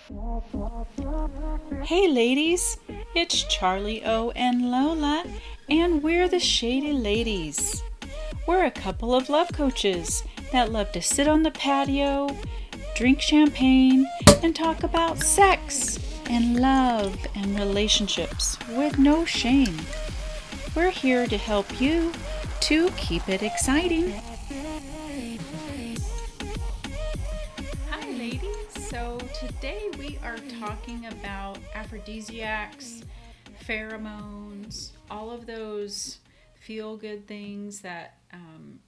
Hey ladies, it's Charlie O and Lola, and we're the Shady Ladies. We're a couple of love coaches that love to sit on the patio, drink champagne, and talk about sex and love and relationships with no shame. We're here to help you to keep it exciting. Hi, ladies. So today we are talking about aphrodisiacs, pheromones, all of those feel good things that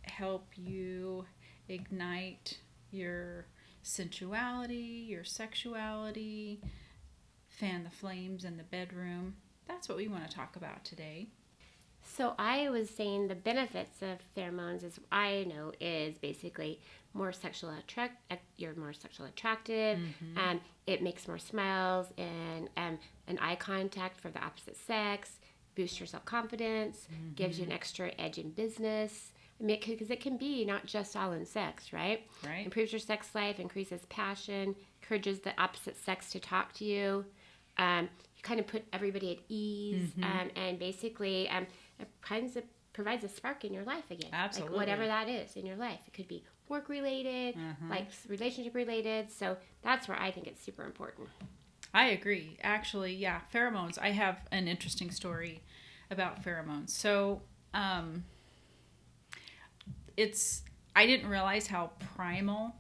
help you ignite your sensuality, your sexuality, fan the flames in the bedroom. That's what we want to talk about today. So I was saying the benefits of pheromones is I know is basically you're more sexually attractive, it makes more smiles and an eye contact for the opposite sex, boosts your self confidence, gives you an extra edge in business. I mean, because it can be not just all in sex, right? Right. Improves your sex life, increases passion, encourages the opposite sex to talk to you. You kind of put everybody at ease, and basically it provides a spark in your life again. Absolutely. Like whatever that is in your life. It could be work related, like relationship related. So that's where I think it's super important. I agree. Actually, yeah, pheromones. I have an interesting story about pheromones. So, I didn't realize how primal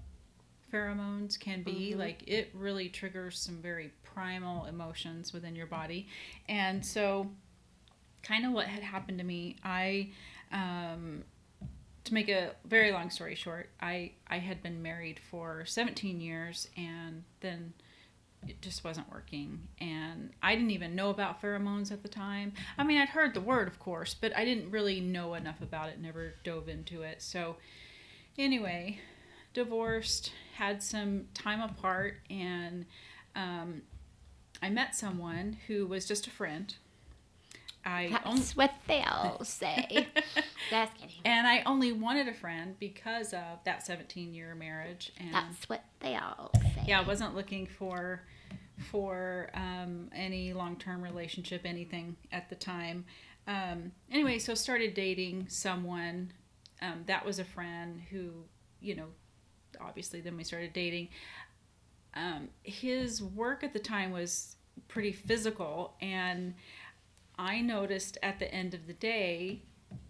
pheromones can be. Like, it really triggers some very primal emotions within your body. And so, kind of what had happened to me, to make a very long story short, I had been married for 17 years, and then it just wasn't working, and I didn't even know about pheromones at the time. I mean, I'd heard the word, of course, but I didn't really know enough about it, never dove into it. So anyway, divorced, had some time apart, and I met someone who was just a friend. That's what they all say. Just kidding. And I only wanted a friend because of that 17-year marriage. And That's what they all say. yeah, I wasn't looking for any long-term relationship, anything at the time. Anyway, so started dating someone that was a friend who, obviously then we started dating. His work at the time was pretty physical, and I noticed at the end of the day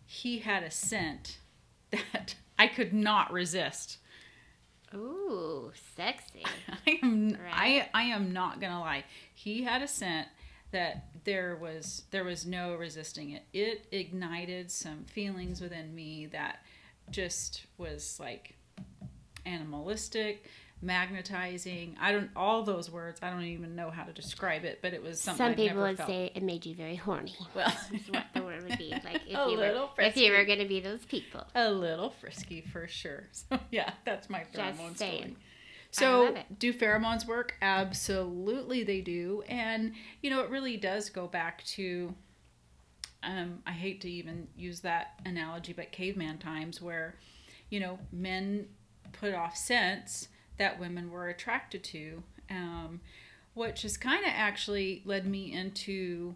he had a scent that I could not resist. Ooh, sexy. I am not gonna lie. He had a scent that there was no resisting it. It ignited some feelings within me that just was like animalistic, magnetizing. All those words. I don't even know how to describe it, but it was something. Some I'd people never would felt. say it made you very horny. Well, is what the word would be. Like if you were going to be those people. A little frisky for sure. So yeah, that's my pheromone story. I So love it. do pheromones work? Absolutely they do. And it really does go back to I hate to even use that analogy, but caveman times where men put off scents that women were attracted to, which has kind of actually led me into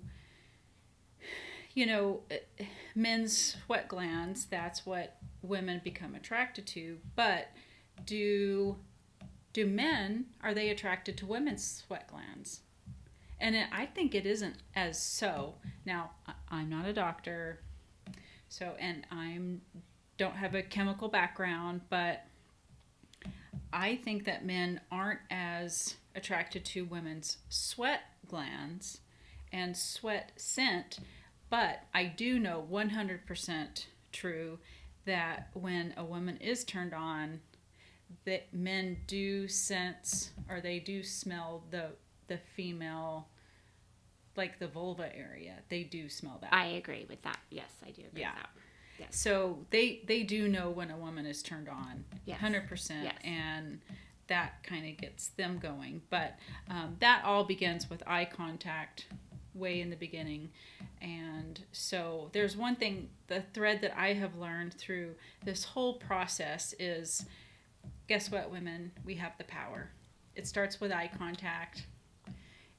men's sweat glands. That's what women become attracted to. But do men, are they attracted to women's sweat glands? And I think it isn't as so. Now, I'm not a doctor, and don't have a chemical background, but I think that men aren't as attracted to women's sweat glands and sweat scent. But I do know 100% true that when a woman is turned on, that men do sense, or they do smell the female, like the vulva area. They do smell that. I agree with that. Yes, I do agree with that. Yes. So they do know when a woman is turned on, yes. 100%, yes. And that kind of gets them going. But that all begins with eye contact way in the beginning. And so there's one thing, the thread that I have learned through this whole process is, guess what, women? We have the power. It starts with eye contact.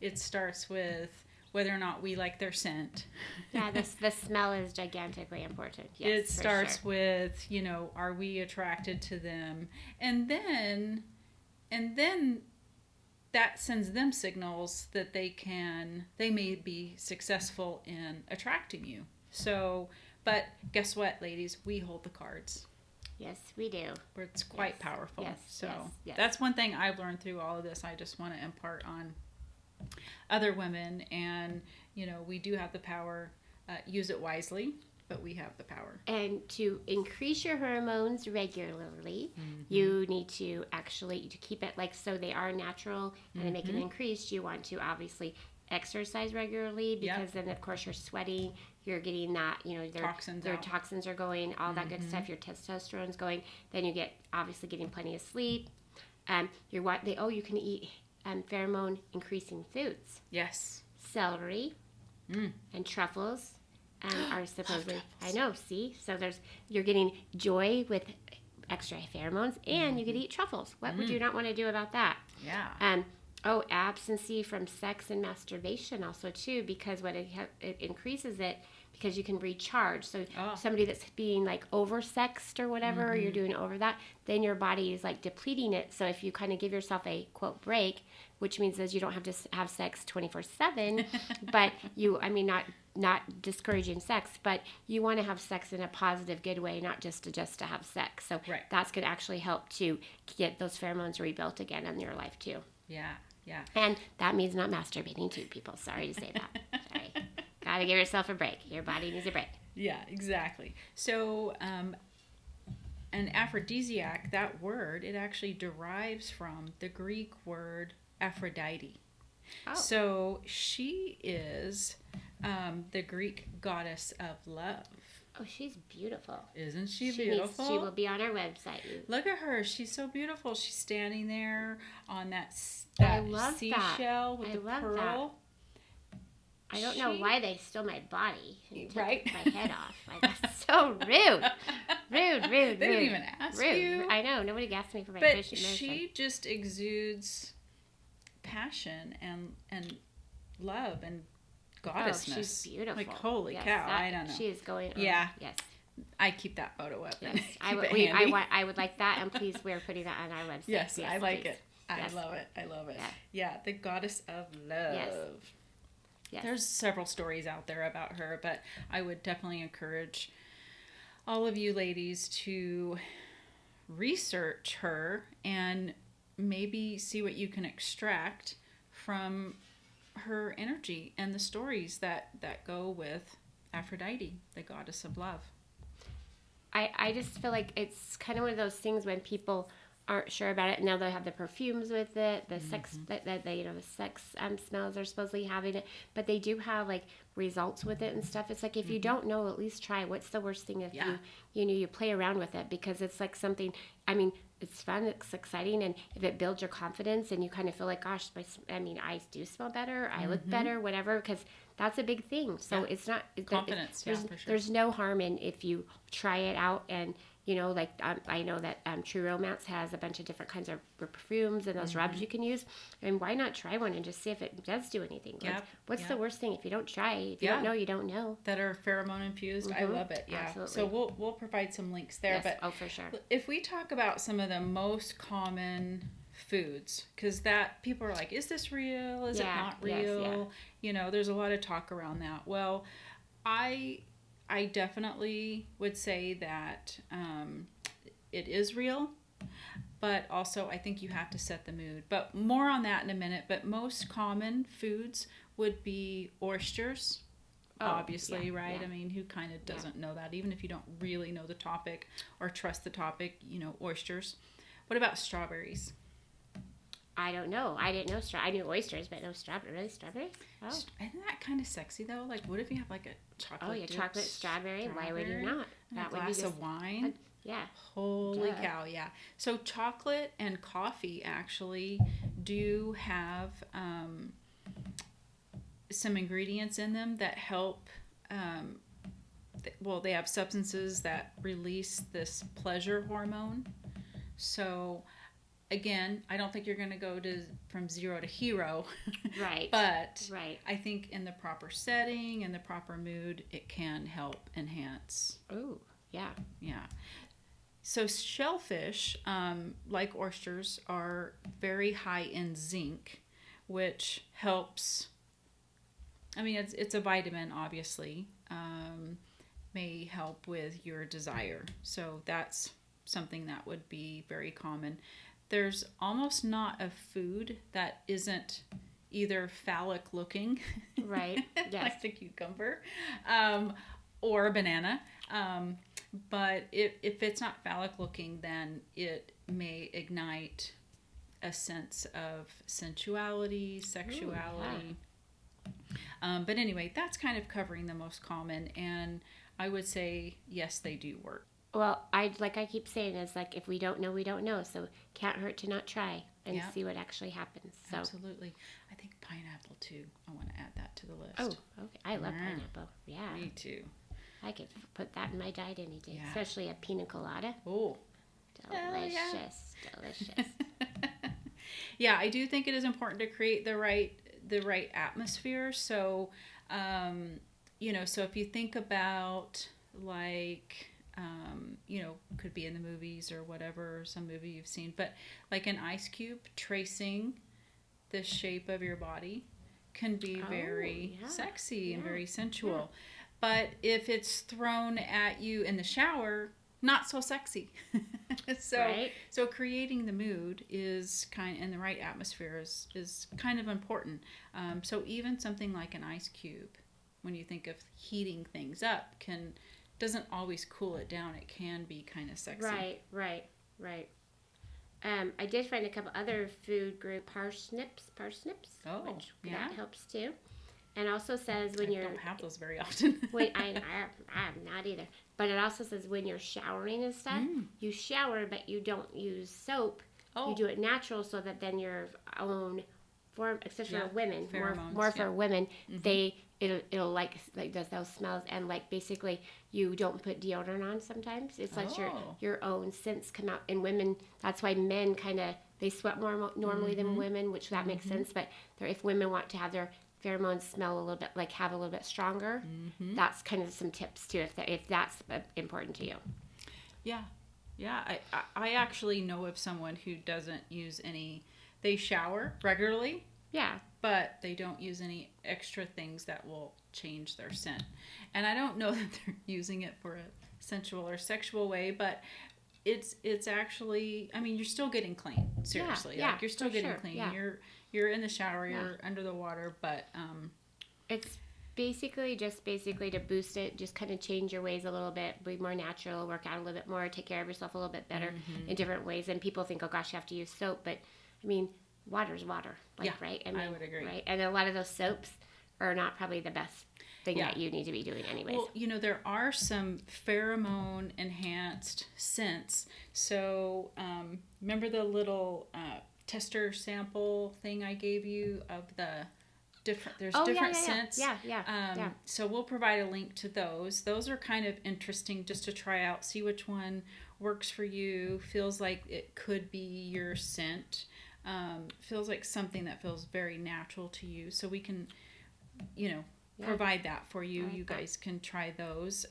It starts with whether or not we like their scent. Yeah, the smell is gigantically important. Yes, It starts with, are we attracted to them? And then that sends them signals that they may be successful in attracting you. So, but guess what, ladies? We hold the cards. Yes, we do. It's quite powerful. Yes, So yes. that's one thing I've learned through all of this. I just want to impart on other women, and we do have the power. Use it wisely, but we have the power. And to increase your hormones regularly, you need to keep it so they are natural and to make an increase. You want to obviously exercise regularly, because then of course you're sweating, you're getting that, their toxins are going, all that good stuff, your testosterone's going. Then you get obviously getting plenty of sleep. You can eat pheromone increasing foods. Yes. Celery and truffles are supposedly, I know, see? So you're getting joy with extra pheromones, and you could eat truffles. What would you not want to do about that? Yeah. Abstinence from sex and masturbation also too, because it increases it, because you can recharge. So somebody that's being oversexed or whatever, or you're doing over that, then your body is depleting it. So if you kind of give yourself a quote break, which means is you don't have to have sex 24/7, but not discouraging sex, but you want to have sex in a positive, good way, not just to have sex. So that's going to actually help to get those pheromones rebuilt again in your life too. Yeah. And that means not masturbating too, people. Sorry to say that. Sorry. Gotta give yourself a break. Your body needs a break. Yeah, exactly. So, an aphrodisiac, that word, it actually derives from the Greek word Aphrodite. Oh. So she is the Greek goddess of love. Oh, she's beautiful. Isn't she beautiful? She will be on our website. Look at her. She's so beautiful. She's standing there on that seashell with the pearl. That. I don't know why they stole my body and took my head off. That's so rude. Rude. They didn't even ask you. I know. Nobody asked me for my But she just exudes passion and love and goddessness. Oh, she's beautiful. Holy cow! I don't know. She is going on. Yeah. Yes. I keep that photo up. Yes. I would like that, and please, we're putting that on our website. Yes, I like it. Yes. I love it. Yeah, the goddess of love. Yes. There's several stories out there about her, but I would definitely encourage all of you ladies to research her and maybe see what you can extract from her energy and the stories that go with Aphrodite, the goddess of love. I just feel like it's kind of one of those things when people aren't sure about it. Now they have the perfumes with it, the sex, the sex smells are supposedly having it, but they do have results with it and stuff. It's if you don't know, at least try. What's the worst thing if you play around with it, because it's something. It's fun, it's exciting, and if it builds your confidence and you kind of feel gosh, I do smell better, I look better, whatever, because that's a big thing. So it's not confidence. For sure. There's no harm in if you try it out, and I know that True Romance has a bunch of different kinds of perfumes and those rubs you can use. And why not try one and just see if it does do anything? What's the worst thing if you don't try? If you don't know, you don't know. That are pheromone infused. I love it. Yeah. Absolutely. So we'll provide some links there. Yes. But for sure. If we talk about some of the most common foods, because that people are is this real? Is it not real? Yes, There's a lot of talk around that. Well, I definitely would say that it is real, but also I think you have to set the mood. But more on that in a minute. But most common foods would be oysters, obviously, right? Yeah. Who kind of doesn't know that? Even if you don't really know the topic or trust the topic, oysters. What about strawberries? I don't know. I didn't know I knew oysters, but no strawberries. Really, strawberries? Oh. Isn't that kind of sexy though? What if you have a chocolate? Oh, yeah, chocolate strawberry. Why would you not? That would be of wine. Yeah. Holy cow! Yeah. So chocolate and coffee actually do have some ingredients in them that help. They have substances that release this pleasure hormone. So. again, I don't think you're going to go to from zero to hero. Right. But right. I think in the proper setting and the proper mood, it can help enhance. Oh, yeah. Yeah. So shellfish, like oysters, are very high in zinc, which helps. I mean, it's a vitamin, obviously. May help with your desire. So that's something that would be very common. There's almost not a food that isn't either phallic looking, Right. Yes. like the cucumber, or a banana. But if it's not phallic looking, then it may ignite a sense of sensuality, sexuality. Ooh, yeah. But anyway, that's kind of covering the most common, and I would say yes, they do work. Well, like I keep saying, is like if we don't know, we don't know. So can't hurt to not try and Yeah. see what actually happens. So Absolutely. I think pineapple too. I want to add that to the list. oh, okay. I love pineapple. Yeah, Me too. I could put that in my diet any day, Yeah. especially a pina colada. Oh. Delicious, delicious. Yeah, I do think it is important to create the right atmosphere. So, so if you think about like, could be in the movies or whatever, some movie you've seen, but like an ice cube tracing the shape of your body can be very sexy and very sensual. Yeah. But if it's thrown at you in the shower, not so sexy. So creating the mood is and the right atmosphere is kind of important. So even something like an ice cube, when you think of heating things up, doesn't always cool it down. It can be kind of sexy. Right. I did find a couple other food group parsnips. Oh, which yeah. That helps too. And also says when I don't have those very often. I'm not either. But it also says when you're showering and stuff, you shower, but you don't use soap. Oh. You do it natural, so that then your own form, especially for women, Pheromones, more for women, it'll like does those smells, and like basically you don't put deodorant on sometimes. It's like your own scents come out. And women, that's why men they sweat more normally than women, which that makes sense. But if women want to have their pheromones smell a little bit, like have a little bit stronger, that's kind of some tips too, if that's important to you. Yeah. I actually know of someone who doesn't use any. They shower regularly. Yeah. But they don't use any extra things that will change their scent. And I don't know that they're using it for a sensual or sexual way, but it's actually, I mean, you're still getting clean. Seriously. Yeah, like you're still getting clean. Yeah. You're in the shower, you're under the water, but it's basically to boost it, just kind of change your ways a little bit, be more natural, work out a little bit more, take care of yourself a little bit better in different ways. And people think, oh gosh, you have to use soap, but I mean, water's water, right? I would agree. Right, and a lot of those soaps are not probably the best thing that you need to be doing anyways. Well, there are some pheromone enhanced scents. So remember the little tester sample thing I gave you of the different, there's different scents. Yeah. So we'll provide a link to those. Those are kind of interesting just to try out, see which one works for you, feels like it could be your scent, feels like something that feels very natural to you. So we can, provide that for you. You guys can try those.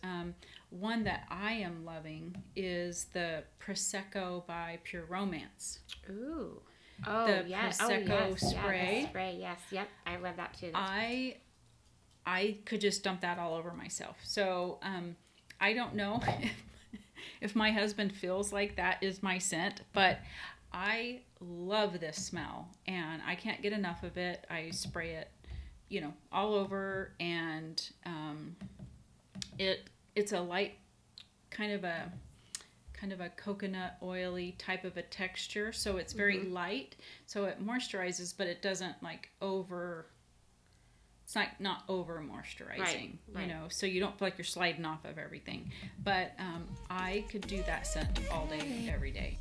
One that I am loving is the Prosecco by Pure Romance. Ooh. Oh, the yes. Prosecco spray. Yeah, the spray, yes. Yep. I love that too. I could just dump that all over myself. So I don't know if my husband feels like that is my scent, but I love this smell and I can't get enough of it. I spray it, all over, and it's a light kind of a coconut oily type of a texture, so it's very light, so it moisturizes, but it doesn't it's not over moisturizing, right. So you don't feel like you're sliding off of everything. But I could do that scent all day, every day.